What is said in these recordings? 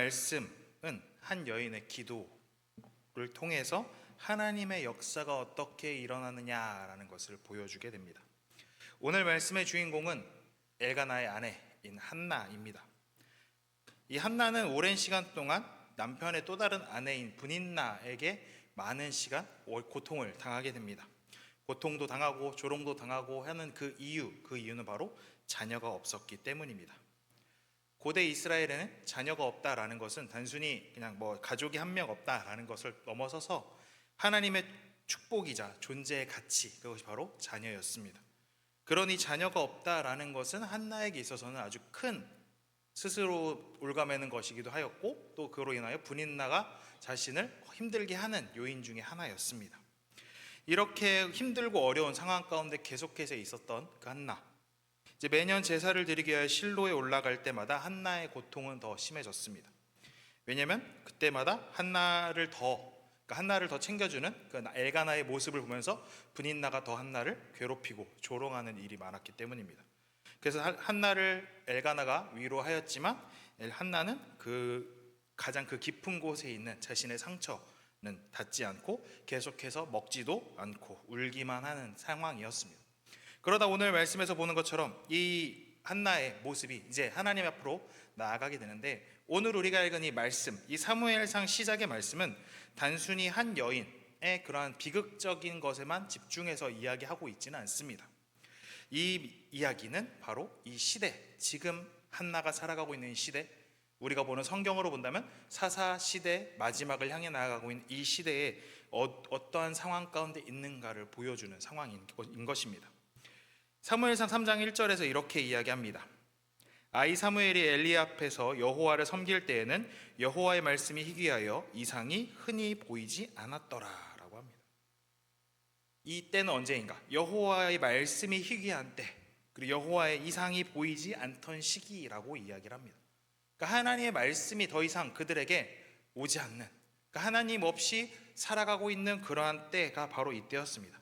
말씀은 한 여인의 기도를 통해서 하나님의 역사가 어떻게 일어나느냐라는 것을 보여주게 됩니다. 오늘 말씀의 주인공은 엘가나의 아내인 한나입니다. 이 한나는 오랜 시간 동안 남편의 또 다른 아내인 브닌나에게 많은 시간 고통을 당하게 됩니다. 고통도 당하고 조롱도 당하고 하는 그 이유는 바로 자녀가 없었기 때문입니다. 고대 이스라엘에는 자녀가 없다라는 것은 단순히 그냥 가족이 한 명 없다라는 것을 넘어서서 하나님의 축복이자 존재의 가치, 그것이 바로 자녀였습니다. 그러니 자녀가 없다라는 것은 한나에게 있어서는 아주 큰 스스로 올가매는 것이기도 하였고, 또 그로 인하여 브닌나가 자신을 힘들게 하는 요인 중에 하나였습니다. 이렇게 힘들고 어려운 상황 가운데 계속해서 있었던 그 한나, 이제 매년 제사를 드리기 위해 실로에 올라갈 때마다 한나의 고통은 더 심해졌습니다. 왜냐하면 그때마다 한나를 더 챙겨주는 그 엘가나의 모습을 보면서 브닌나가 더 한나를 괴롭히고 조롱하는 일이 많았기 때문입니다. 그래서 한나를 엘가나가 위로하였지만 한나는 가장 깊은 곳에 있는 자신의 상처는 닿지 않고 계속해서 먹지도 않고 울기만 하는 상황이었습니다. 그러다 오늘 말씀에서 보는 것처럼 이 한나의 모습이 이제 하나님 앞으로 나아가게 되는데, 오늘 우리가 읽은 이 말씀, 이 사무엘상 시작의 말씀은 단순히 한 여인의 그러한 비극적인 것에만 집중해서 이야기하고 있지는 않습니다. 이 이야기는 바로 이 시대, 지금 한나가 살아가고 있는 시대, 우리가 보는 성경으로 본다면 사사시대 마지막을 향해 나아가고 있는 이 시대에 어떠한 상황 가운데 있는가를 보여주는 상황인 것입니다. 사무엘상 3장 1절에서 이렇게 이야기합니다. 아이 사무엘이 엘리 앞에서 여호와를 섬길 때에는 여호와의 말씀이 희귀하여 이상이 흔히 보이지 않았더라 라고 합니다. 이 때는 언제인가? 여호와의 말씀이 희귀한 때, 그리고 여호와의 이상이 보이지 않던 시기라고 이야기를 합니다. 그러니까 하나님의 말씀이 더 이상 그들에게 오지 않는, 그러니까 하나님 없이 살아가고 있는 그러한 때가 바로 이때였습니다.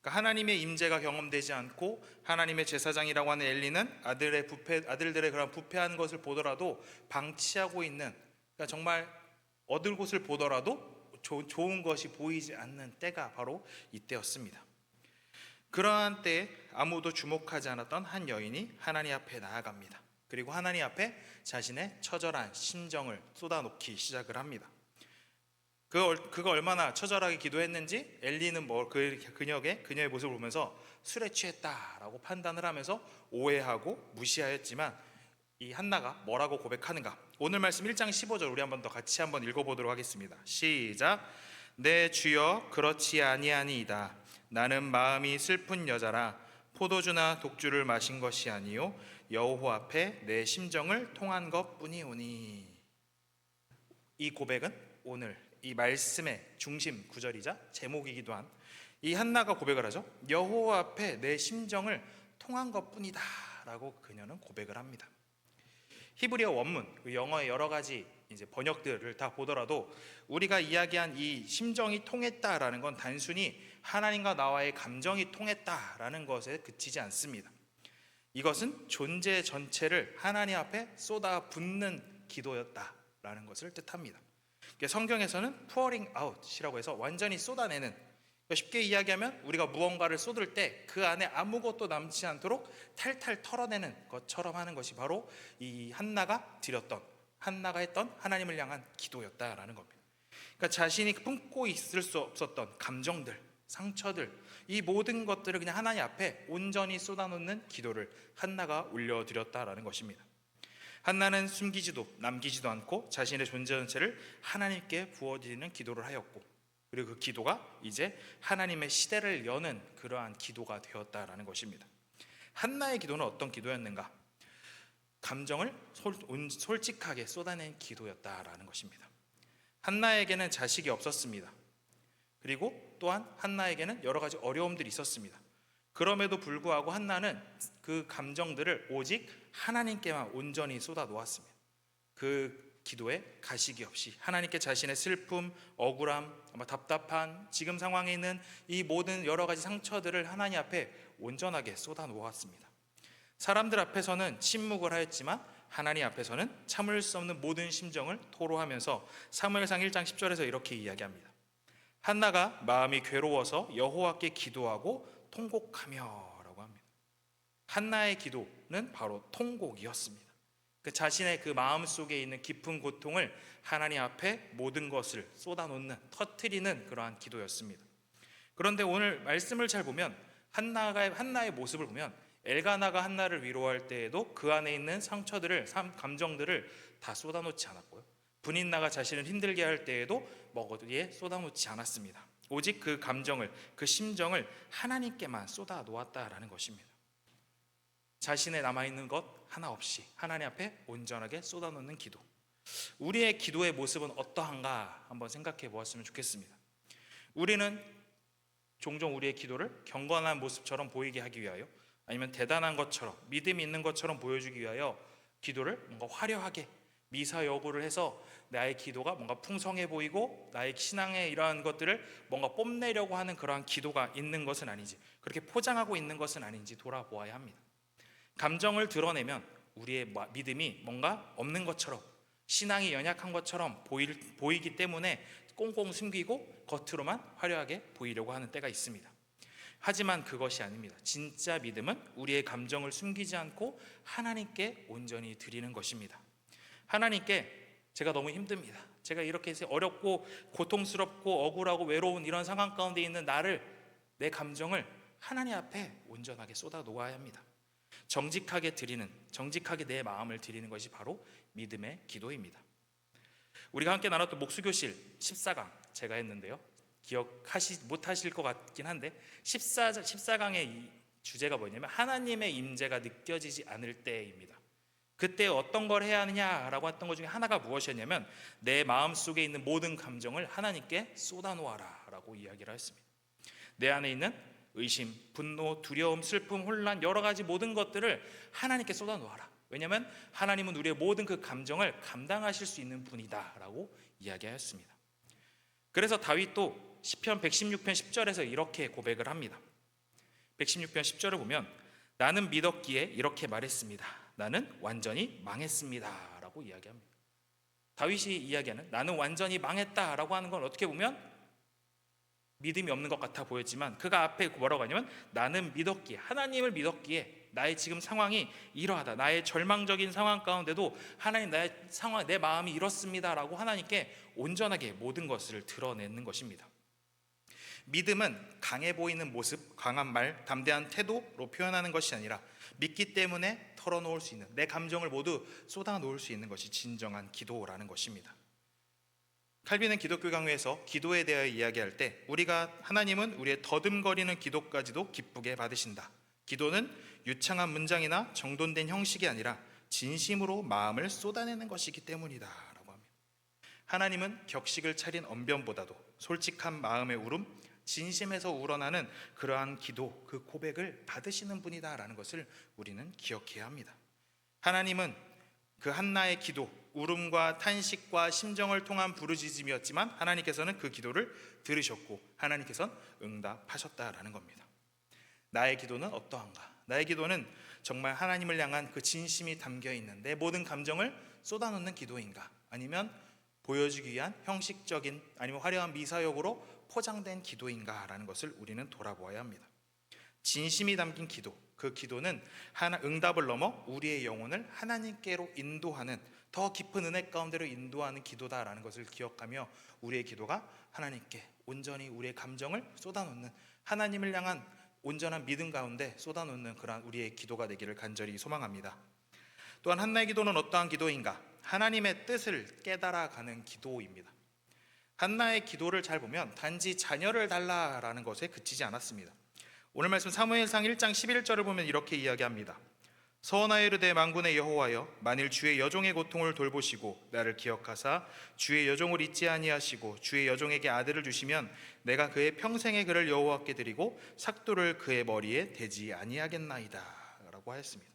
그러니까 하나님의 임재가 경험되지 않고 하나님의 제사장이라고 하는 엘리는 아들들의 그런 부패한 것을 보더라도 방치하고 있는, 그러니까 정말 얻을 곳을 보더라도 좋은 것이 보이지 않는 때가 바로 이때였습니다. 그러한 때에 아무도 주목하지 않았던 한 여인이 하나님 앞에 나아갑니다. 그리고 하나님 앞에 자신의 처절한 심정을 쏟아놓기 시작을 합니다. 그가 얼마나 처절하게 기도했는지 엘리는 그녀의 모습을 보면서 술에 취했다라고 판단을 하면서 오해하고 무시하였지만, 이 한나가 뭐라고 고백하는가? 오늘 말씀 1장 15절 우리 한번 더 같이 한번 읽어보도록 하겠습니다. 시작. 내 주여 그렇지 아니하니이다. 나는 마음이 슬픈 여자라. 포도주나 독주를 마신 것이 아니요 여호와 앞에 내 심정을 통한 것뿐이오니. 이 고백은 오늘 이 말씀의 중심 구절이자 제목이기도 한 이 한나가 고백을 하죠. 여호와 앞에 내 심정을 통한 것뿐이다 라고 그녀는 고백을 합니다. 히브리어 원문, 영어의 여러 가지 이제 번역들을 다 보더라도 우리가 이야기한 이 심정이 통했다라는 건 단순히 하나님과 나와의 감정이 통했다라는 것에 그치지 않습니다. 이것은 존재 전체를 하나님 앞에 쏟아붓는 기도였다라는 것을 뜻합니다. 성경에서는 pouring out이라고 해서 완전히 쏟아내는, 쉽게 이야기하면 우리가 무언가를 쏟을 때 그 안에 아무것도 남지 않도록 탈탈 털어내는 것처럼 하는 것이 바로 이 한나가 했던 하나님을 향한 기도였다라는 겁니다. 그러니까 자신이 품고 있을 수 없었던 감정들, 상처들, 이 모든 것들을 그냥 하나님 앞에 온전히 쏟아놓는 기도를 한나가 올려드렸다라는 것입니다. 한나는 숨기지도 남기지도 않고 자신의 존재 전체를 하나님께 부어드리는 기도를 하였고, 그리고 그 기도가 이제 하나님의 시대를 여는 그러한 기도가 되었다라는 것입니다. 한나의 기도는 어떤 기도였는가? 감정을 솔직하게 쏟아낸 기도였다라는 것입니다. 한나에게는 자식이 없었습니다. 그리고 또한 한나에게는 여러 가지 어려움들이 있었습니다. 그럼에도 불구하고 한나는 그 감정들을 오직 하나님께만 온전히 쏟아 놓았습니다. 그 기도에 가식이 없이 하나님께 자신의 슬픔, 억울함, 답답한 지금 상황에 있는 이 모든 여러 가지 상처들을 하나님 앞에 온전하게 쏟아 놓았습니다. 사람들 앞에서는 침묵을 하였지만 하나님 앞에서는 참을 수 없는 모든 심정을 토로하면서 사무엘상 1장 10절에서 이렇게 이야기합니다. 한나가 마음이 괴로워서 여호와께 기도하고 통곡하며라고 합니다. 한나의 기도는 바로 통곡이었습니다. 그 자신의 그 마음 속에 있는 깊은 고통을 하나님 앞에 모든 것을 쏟아놓는, 터뜨리는 그러한 기도였습니다. 그런데 오늘 말씀을 잘 보면 한나의 모습을 보면 엘가나가 한나를 위로할 때에도 그 안에 있는 상처들을, 감정들을 다 쏟아놓지 않았고요. 분인나가 자신을 힘들게 할 때에도 어디에 쏟아놓지 않았습니다. 오직 그 감정을, 그 심정을 하나님께만 쏟아놓았다라는 것입니다. 자신의 남아있는 것 하나 없이 하나님 앞에 온전하게 쏟아놓는 기도. 우리의 기도의 모습은 어떠한가 한번 생각해 보았으면 좋겠습니다. 우리는 종종 우리의 기도를 경건한 모습처럼 보이게 하기 위하여, 아니면 대단한 것처럼, 믿음이 있는 것처럼 보여주기 위하여 기도를 뭔가 화려하게 미사여구를 해서 나의 기도가 뭔가 풍성해 보이고 나의 신앙의 이러한 것들을 뭔가 뽐내려고 하는 그러한 기도가 있는 것은 아닌지, 그렇게 포장하고 있는 것은 아닌지 돌아보아야 합니다. 감정을 드러내면 우리의 믿음이 뭔가 없는 것처럼, 신앙이 연약한 것처럼 보이기 때문에 꽁꽁 숨기고 겉으로만 화려하게 보이려고 하는 때가 있습니다. 하지만 그것이 아닙니다. 진짜 믿음은 우리의 감정을 숨기지 않고 하나님께 온전히 드리는 것입니다. 하나님께 제가 너무 힘듭니다, 제가 이렇게 어렵고 고통스럽고 억울하고 외로운 이런 상황 가운데 있는 나를, 내 감정을 하나님 앞에 온전하게 쏟아 놓아야 합니다. 정직하게 내 마음을 드리는 것이 바로 믿음의 기도입니다. 우리가 함께 나눴던 목수교실 14강 제가 했는데요, 기억하시 못하실 것 같긴 한데 14강의 주제가 뭐냐면 하나님의 임재가 느껴지지 않을 때입니다. 그때 어떤 걸 해야 하느냐라고 했던 것 중에 하나가 무엇이었냐면 내 마음속에 있는 모든 감정을 하나님께 쏟아놓아라 라고 이야기를 했습니다. 내 안에 있는 의심, 분노, 두려움, 슬픔, 혼란, 여러 가지 모든 것들을 하나님께 쏟아놓아라. 왜냐하면 하나님은 우리의 모든 그 감정을 감당하실 수 있는 분이다 라고 이야기하였습니다. 그래서 다윗도 시편 116편 10절에서 이렇게 고백을 합니다. 116편 10절을 보면 나는 믿었기에 이렇게 말했습니다. 나는 완전히 망했습니다 라고 이야기합니다. 다윗이 이야기하는 나는 완전히 망했다 라고 하는 건 어떻게 보면 믿음이 없는 것 같아 보였지만 그가 앞에 뭐라고 하냐면 나는 믿었기에, 하나님을 믿었기에 나의 지금 상황이 이러하다, 나의 절망적인 상황 가운데도 하나님 나의 상황, 내 마음이 이렇습니다 라고 하나님께 온전하게 모든 것을 드러내는 것입니다. 믿음은 강해 보이는 모습, 강한 말, 담대한 태도로 표현하는 것이 아니라 믿기 때문에 털어놓을 수 있는, 내 감정을 모두 쏟아놓을 수 있는 것이 진정한 기도라는 것입니다. 칼빈은 기독교 강요에서 기도에 대하여 이야기할 때 하나님은 우리의 더듬거리는 기도까지도 기쁘게 받으신다. 기도는 유창한 문장이나 정돈된 형식이 아니라 진심으로 마음을 쏟아내는 것이기 때문이다 라고 합니다. 하나님은 격식을 차린 언변보다도 솔직한 마음의 울음, 진심에서 우러나는 그러한 기도, 그 고백을 받으시는 분이다 라는 것을 우리는 기억해야 합니다. 하나님은 그 한나의 기도, 울음과 탄식과 심정을 통한 부르짖음이었지만 하나님께서는 그 기도를 들으셨고 하나님께서는 응답하셨다라는 겁니다. 나의 기도는 어떠한가? 나의 기도는 정말 하나님을 향한 그 진심이 담겨있는 내 모든 감정을 쏟아놓는 기도인가? 아니면 보여주기 위한 형식적인 아니면 화려한 미사역으로 포장된 기도인가라는 것을 우리는 돌아보아야 합니다. 진심이 담긴 기도, 그 기도는 응답을 넘어 우리의 영혼을 하나님께로 인도하는, 더 깊은 은혜 가운데로 인도하는 기도다라는 것을 기억하며 우리의 기도가 하나님께 온전히 우리의 감정을 쏟아놓는, 하나님을 향한 온전한 믿음 가운데 쏟아놓는 그러한 우리의 기도가 되기를 간절히 소망합니다. 또한 한나의 기도는 어떠한 기도인가? 하나님의 뜻을 깨달아가는 기도입니다. 한나의 기도를 잘 보면 단지 자녀를 달라라는 것에 그치지 않았습니다. 오늘 말씀 사무엘상 1장 11절을 보면 이렇게 이야기합니다. 서원하여 이르되 만군의 여호와여, 만일 주의 여종의 고통을 돌보시고 나를 기억하사 주의 여종을 잊지 아니하시고 주의 여종에게 아들을 주시면 내가 그의 평생의 그를 여호와께 드리고 삭도를 그의 머리에 대지 아니하겠나이다 라고 하였습니다.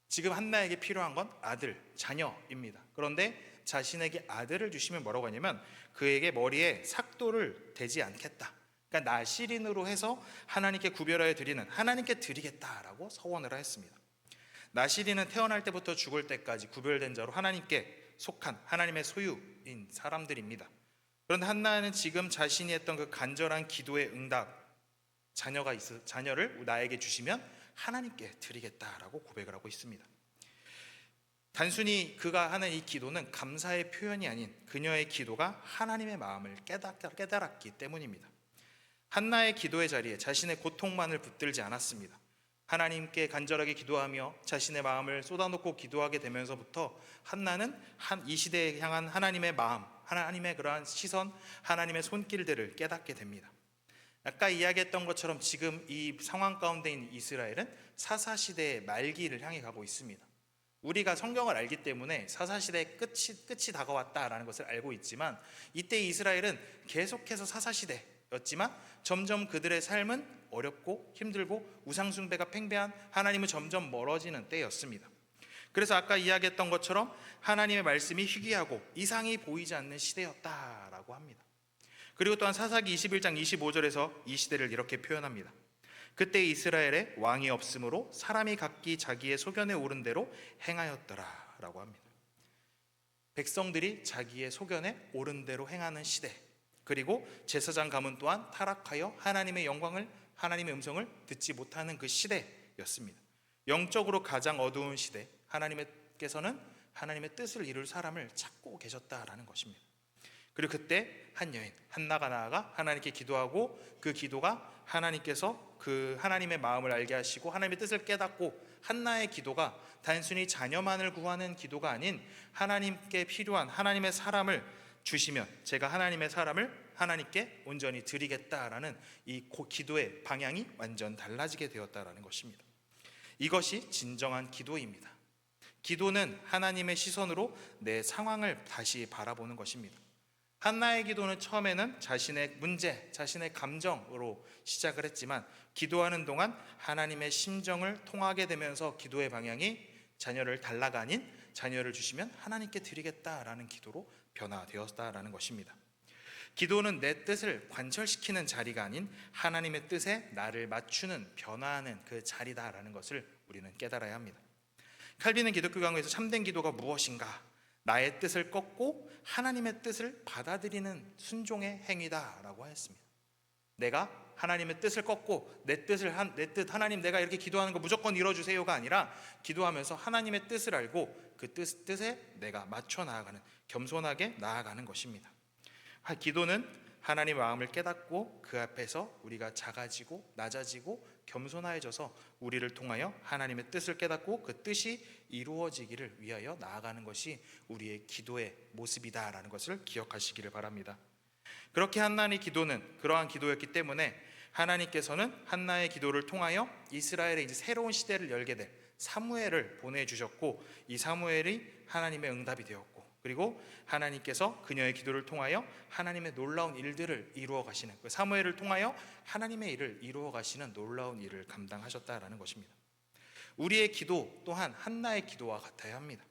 지금 한나에게 필요한 건 아들, 자녀입니다. 그런데 자신에게 아들을 주시면 뭐라고 하냐면 그에게 머리에 삭도를 대지 않겠다, 그러니까 나실인으로 해서 하나님께 구별하여 드리는, 하나님께 드리겠다라고 서원을 하였습니다. 나시린은 태어날 때부터 죽을 때까지 구별된 자로 하나님께 속한 하나님의 소유인 사람들입니다. 그런데 한나는 지금 자신이 했던 그 간절한 기도의 응답, 자녀를 나에게 주시면 하나님께 드리겠다라고 고백을 하고 있습니다. 단순히 그가 하는 이 기도는 감사의 표현이 아닌 그녀의 기도가 하나님의 마음을 깨달았기 때문입니다. 한나의 기도의 자리에 자신의 고통만을 붙들지 않았습니다. 하나님께 간절하게 기도하며 자신의 마음을 쏟아놓고 기도하게 되면서부터 한나는 이 시대에 향한 하나님의 마음, 하나님의 그러한 시선, 하나님의 손길들을 깨닫게 됩니다. 아까 이야기했던 것처럼 지금 이 상황 가운데 있는 이스라엘은 사사시대의 말기를 향해 가고 있습니다. 우리가 성경을 알기 때문에 사사시대의 끝이 다가왔다라는 것을 알고 있지만, 이때 이스라엘은 계속해서 사사시대였지만 점점 그들의 삶은 어렵고 힘들고 우상숭배가 팽배한, 하나님은 점점 멀어지는 때였습니다. 그래서 아까 이야기했던 것처럼 하나님의 말씀이 희귀하고 이상이 보이지 않는 시대였다라고 합니다. 그리고 또한 사사기 21장 25절에서 이 시대를 이렇게 표현합니다. 그때 이스라엘에 왕이 없으므로 사람이 각기 자기의 소견에 오른 대로 행하였더라 라고 합니다. 백성들이 자기의 소견에 오른 대로 행하는 시대, 그리고 제사장 가문 또한 타락하여 하나님의 영광을, 하나님의 음성을 듣지 못하는 그 시대였습니다. 영적으로 가장 어두운 시대, 하나님께서는 하나님의 뜻을 이룰 사람을 찾고 계셨다라는 것입니다. 그리고 그때 한 여인 한나가 나아가 하나님께 기도하고, 그 기도가 하나님께서 그 하나님의 마음을 알게 하시고 하나님의 뜻을 깨닫고, 한나의 기도가 단순히 자녀만을 구하는 기도가 아닌 하나님께 필요한 하나님의 사람을 주시면 제가 하나님의 사람을 하나님께 온전히 드리겠다라는 이 기도의 방향이 완전 달라지게 되었다라는 것입니다. 이것이 진정한 기도입니다. 기도는 하나님의 시선으로 내 상황을 다시 바라보는 것입니다. 한나의 기도는 처음에는 자신의 문제, 자신의 감정으로 시작을 했지만, 기도하는 동안 하나님의 심정을 통하게 되면서 기도의 방향이 자녀를 달라가 아닌 자녀를 주시면 하나님께 드리겠다라는 기도로 변화되었다라는 것입니다. 기도는 내 뜻을 관철시키는 자리가 아닌 하나님의 뜻에 나를 맞추는, 변화하는 그 자리다라는 것을 우리는 깨달아야 합니다. 칼빈은 기독교 강의에서 참된 기도가 무엇인가? 나의 뜻을 꺾고 하나님의 뜻을 받아들이는 순종의 행위다라고 했습니다. 내가 하나님의 뜻을 꺾고 내 뜻 하나님 내가 이렇게 기도하는 거 무조건 이뤄주세요가 아니라, 기도하면서 하나님의 뜻을 알고 그 뜻에 내가 맞춰 나아가는, 겸손하게 나아가는 것입니다. 기도는 하나님의 마음을 깨닫고 그 앞에서 우리가 작아지고 낮아지고 겸손해져서 우리를 통하여 하나님의 뜻을 깨닫고 그 뜻이 이루어지기를 위하여 나아가는 것이 우리의 기도의 모습이다라는 것을 기억하시기를 바랍니다. 그렇게 한나의 기도는 그러한 기도였기 때문에 하나님께서는 한나의 기도를 통하여 이스라엘의 이제 새로운 시대를 열게 될 사무엘을 보내주셨고, 이 사무엘이 하나님의 응답이 되었고, 그리고 하나님께서 그녀의 기도를 통하여 하나님의 놀라운 일들을 이루어 가시는, 그 사무엘을 통하여 하나님의 일을 이루어 가시는 놀라운 일을 감당하셨다라는 것입니다. 우리의 기도 또한 한나의 기도와 같아야 합니다.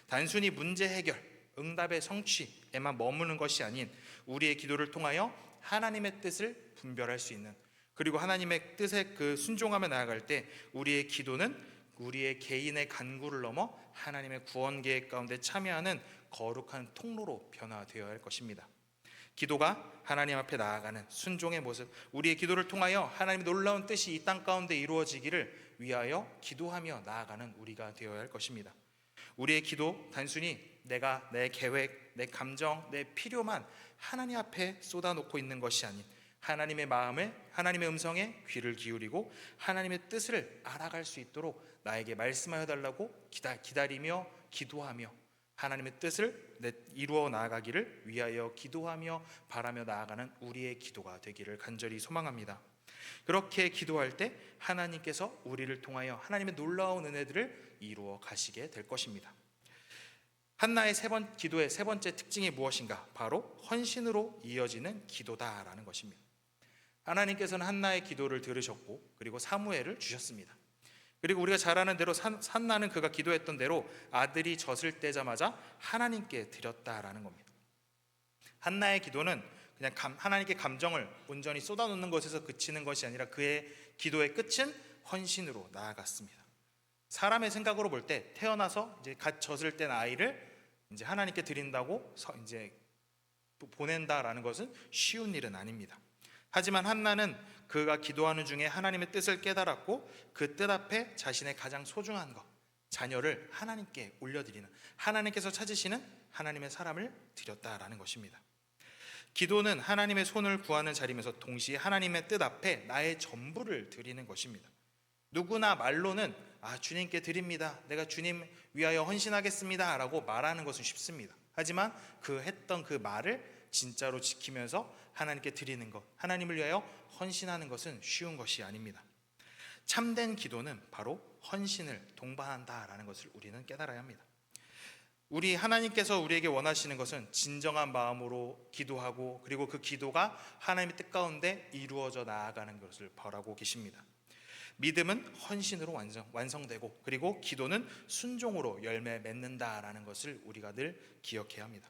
단순히 문제 해결, 응답의 성취에만 머무는 것이 아닌 우리의 기도를 통하여 하나님의 뜻을 분별할 수 있는, 그리고 하나님의 뜻에 그 순종하며 나아갈 때 우리의 기도는 우리의 개인의 간구를 넘어 하나님의 구원 계획 가운데 참여하는 거룩한 통로로 변화되어야 할 것입니다. 기도가 하나님 앞에 나아가는 순종의 모습, 우리의 기도를 통하여 하나님의 놀라운 뜻이 이 땅 가운데 이루어지기를 위하여 기도하며 나아가는 우리가 되어야 할 것입니다. 우리의 기도 단순히 내가 내 계획, 내 감정, 내 필요만 하나님 앞에 쏟아놓고 있는 것이 아닌 하나님의 마음에, 하나님의 음성에 귀를 기울이고 하나님의 뜻을 알아갈 수 있도록 나에게 말씀하여 달라고 기다리며 기도하며 하나님의 뜻을 이루어 나아가기를 위하여 기도하며 바라며 나아가는 우리의 기도가 되기를 간절히 소망합니다. 그렇게 기도할 때 하나님께서 우리를 통하여 하나님의 놀라운 은혜들을 이루어 가시게 될 것입니다. 한나의 기도의 세 번째 특징이 무엇인가? 바로 헌신으로 이어지는 기도다라는 것입니다. 하나님께서는 한나의 기도를 들으셨고, 그리고 사무엘을 주셨습니다. 그리고 우리가 잘 아는 대로 한나는 그가 기도했던 대로 아들이 젖을 떼자마자 하나님께 드렸다라는 겁니다. 한나의 기도는 그냥 하나님께 감정을 온전히 쏟아놓는 것에서 그치는 것이 아니라 그의 기도의 끝은 헌신으로 나아갔습니다. 사람의 생각으로 볼 때 태어나서 이제 갓 젖을 땐 아이를 이제 하나님께 드린다고 이제 보낸다라는 것은 쉬운 일은 아닙니다. 하지만 한나는 그가 기도하는 중에 하나님의 뜻을 깨달았고 그 뜻 앞에 자신의 가장 소중한 것, 자녀를 하나님께 올려드리는, 하나님께서 찾으시는 하나님의 사람을 드렸다라는 것입니다. 기도는 하나님의 손을 구하는 자리면서 동시에 하나님의 뜻 앞에 나의 전부를 드리는 것입니다. 누구나 말로는 주님께 드립니다, 내가 주님 위하여 헌신하겠습니다 라고 말하는 것은 쉽습니다. 하지만 했던 그 말을 진짜로 지키면서 하나님께 드리는 것, 하나님을 위하여 헌신하는 것은 쉬운 것이 아닙니다. 참된 기도는 바로 헌신을 동반한다라는 것을 우리는 깨달아야 합니다. 우리 하나님께서 우리에게 원하시는 것은 진정한 마음으로 기도하고 그리고 그 기도가 하나님의 뜻 가운데 이루어져 나아가는 것을 바라고 계십니다. 믿음은 헌신으로 완성되고 그리고 기도는 순종으로 열매 맺는다라는 것을 우리가 늘 기억해야 합니다.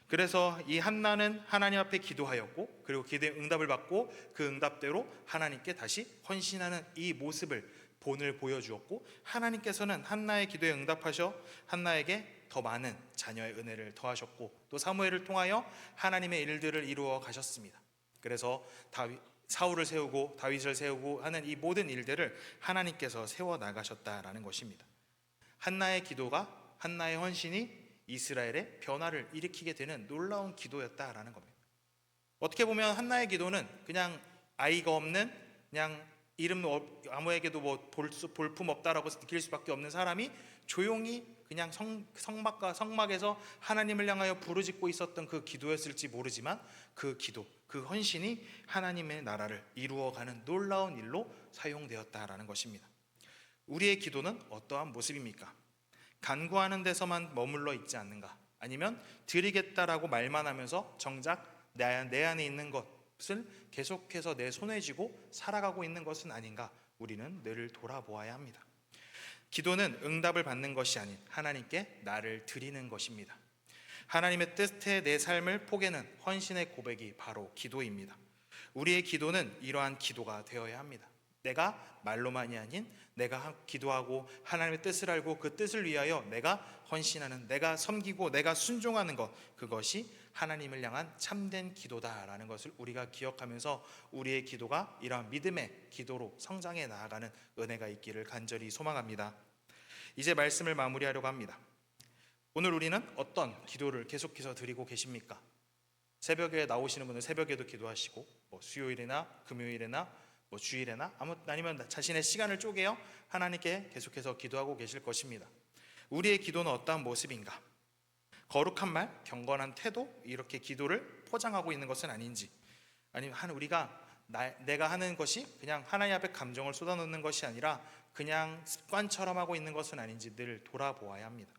그래서 이 한나는 하나님 앞에 기도하였고 그리고 기도의 응답을 받고 그 응답대로 하나님께 다시 헌신하는 이 모습을 본을 보여주었고, 하나님께서는 한나의 기도에 응답하셔 한나에게 더 많은 자녀의 은혜를 더하셨고 또 사무엘을 통하여 하나님의 일들을 이루어 가셨습니다. 그래서 사울을 세우고 다윗을 세우고 하는 이 모든 일들을 하나님께서 세워 나가셨다라는 것입니다. 한나의 기도가, 한나의 헌신이 이스라엘의 변화를 일으키게 되는 놀라운 기도였다라는 겁니다. 어떻게 보면 한나의 기도는 그냥 아이가 없는, 그냥 이름 아무에게도 볼품 없다라고 느낄 수밖에 없는 사람이 조용히 그냥 성막에서 하나님을 향하여 부르짖고 있었던 그 기도였을지 모르지만 그 기도, 그 헌신이 하나님의 나라를 이루어가는 놀라운 일로 사용되었다라는 것입니다. 우리의 기도는 어떠한 모습입니까? 간구하는 데서만 머물러 있지 않는가? 아니면 드리겠다라고 말만 하면서 정작 내 안에 있는 것을 계속해서 내 손에 쥐고 살아가고 있는 것은 아닌가? 우리는 늘 돌아보아야 합니다. 기도는 응답을 받는 것이 아닌 하나님께 나를 드리는 것입니다. 하나님의 뜻에 내 삶을 포개는 헌신의 고백이 바로 기도입니다. 우리의 기도는 이러한 기도가 되어야 합니다. 내가 말로만이 아닌 내가 기도하고 하나님의 뜻을 알고 그 뜻을 위하여 내가 헌신하는, 내가 섬기고 내가 순종하는 것, 그것이 하나님을 향한 참된 기도다라는 것을 우리가 기억하면서 우리의 기도가 이러한 믿음의 기도로 성장해 나아가는 은혜가 있기를 간절히 소망합니다. 이제 말씀을 마무리하려고 합니다. 오늘 우리는 어떤 기도를 계속해서 드리고 계십니까? 새벽에 나오시는 분은 새벽에도 기도하시고 수요일이나 금요일이나 주일에나 아니면 자신의 시간을 쪼개어 하나님께 계속해서 기도하고 계실 것입니다. 우리의 기도는 어떠한 모습인가? 거룩한 말, 경건한 태도, 이렇게 기도를 포장하고 있는 것은 아닌지, 아니면 내가 하는 것이 그냥 하나님 앞에 감정을 쏟아놓는 것이 아니라 그냥 습관처럼 하고 있는 것은 아닌지 늘 돌아보아야 합니다.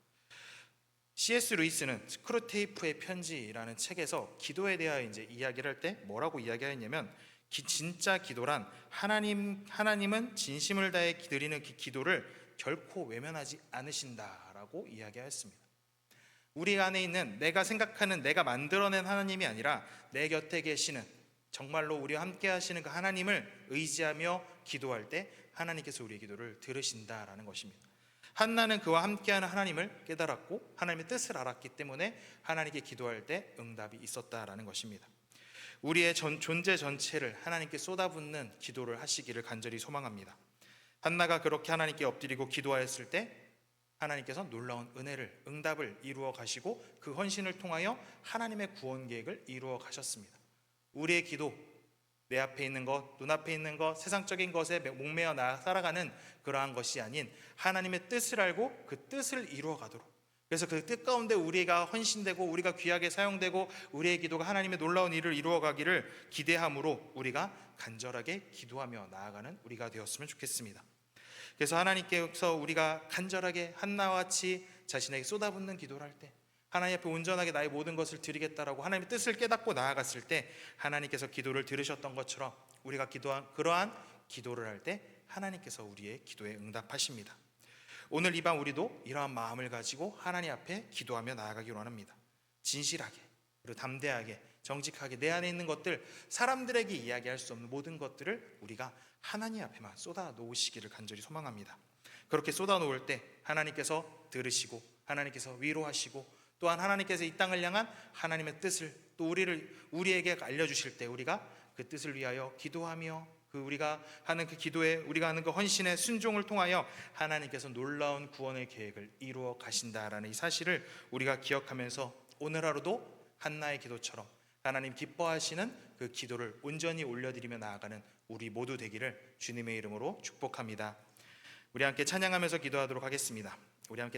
C.S. 루이스는 스크루테이프의 편지라는 책에서 기도에 대하여 이제 이야기를 할 때 뭐라고 이야기하였냐면, 진짜 기도란 하나님은 진심을 다해 드리는 그 기도를 결코 외면하지 않으신다라고 이야기하였습니다. 우리 안에 있는 내가 생각하는, 내가 만들어낸 하나님이 아니라 내 곁에 계시는, 정말로 우리와 함께 하시는 그 하나님을 의지하며 기도할 때 하나님께서 우리의 기도를 들으신다라는 것입니다. 한나는 그와 함께하는 하나님을 깨달았고 하나님의 뜻을 알았기 때문에 하나님께 기도할 때 응답이 있었다라는 것입니다. 우리의 존재 전체를 하나님께 쏟아붓는 기도를 하시기를 간절히 소망합니다. 한나가 그렇게 하나님께 엎드리고 기도하였을 때 하나님께서 놀라운 은혜를, 응답을 이루어 가시고 그 헌신을 통하여 하나님의 구원 계획을 이루어 가셨습니다. 우리의 기도, 내 앞에 있는 것, 눈앞에 있는 것, 세상적인 것에 목매어 살아가는 그러한 것이 아닌 하나님의 뜻을 알고 그 뜻을 이루어 가도록, 그래서 그 뜻 가운데 우리가 헌신되고 우리가 귀하게 사용되고 우리의 기도가 하나님의 놀라운 일을 이루어 가기를 기대함으로 우리가 간절하게 기도하며 나아가는 우리가 되었으면 좋겠습니다. 그래서 하나님께서 우리가 간절하게 한나와 같이 자신에게 쏟아붓는 기도를 할 때, 하나님 앞에 온전하게 나의 모든 것을 드리겠다라고 하나님의 뜻을 깨닫고 나아갔을 때 하나님께서 기도를 들으셨던 것처럼 우리가 그러한 기도를 할 때 하나님께서 우리의 기도에 응답하십니다. 오늘 이 밤 우리도 이러한 마음을 가지고 하나님 앞에 기도하며 나아가기 원합니다. 진실하게, 그리고 담대하게, 정직하게 내 안에 있는 것들, 사람들에게 이야기할 수 없는 모든 것들을 우리가 하나님 앞에만 쏟아 놓으시기를 간절히 소망합니다. 그렇게 쏟아놓을 때 하나님께서 들으시고 하나님께서 위로하시고 또한 하나님께서 이 땅을 향한 하나님의 뜻을 또 우리에게 알려주실 때 우리가 그 뜻을 위하여 기도하며 우리가 하는 그 기도에 우리가 하는 그 헌신의 순종을 통하여 하나님께서 놀라운 구원의 계획을 이루어 가신다라는 이 사실을 우리가 기억하면서 오늘 하루도 한나의 기도처럼 하나님 기뻐하시는 그 기도를 온전히 올려드리며 나아가는 우리 모두 되기를 주님의 이름으로 축복합니다. 우리 함께 찬양하면서 기도하도록 하겠습니다. 우리 함께